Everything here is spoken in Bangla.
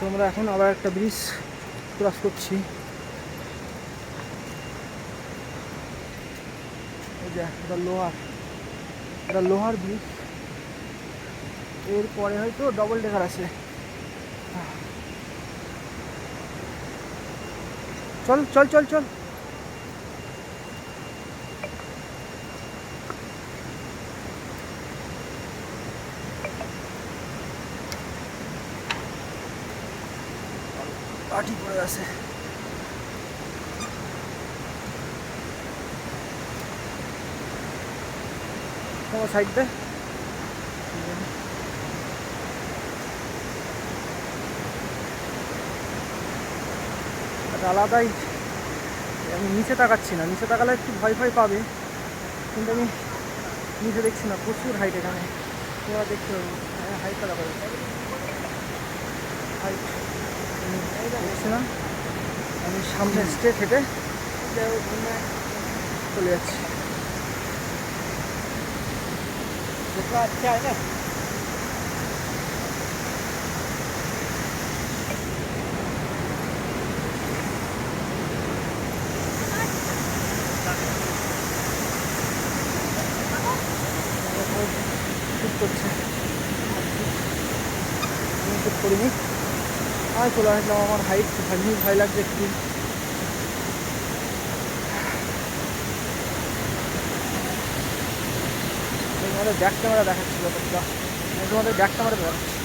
তো আমরা এখন আবার একটা ব্রিজ ক্রস করছি। এই যে এটা লোহার ব্রিজ। এরপরে হয়তো ডবল ডেকার আছে। চল চল চল চল। পাটি পড়ে আছে। তোমার সাইড দে। আলাদাই। আমি নিচে তাকাচ্ছি না, নিচে তাকালে একটু ভয় ভয় পাবে, কিন্তু আমি নিচে দেখছি না, প্রচুর হাইট এখানে। তোমরা দেখতে পাবো হাইটটা দেখা যাচ্ছে, হাইট দেখছি না। আমি সামনে স্ট্রেট হেঁটে চলে যাচ্ছি। আচ্ছা শুট করছে, আমি শুট করিনি। আমি চলে আসলাম। আমার হাইট ভয় লাগছে একটু। তোমাদের ব্যাক ক্যামেরা দেখাচ্ছি ব্যাপারটা, তোমাদের ব্যাক ক্যামেরা দেখাচ্ছি।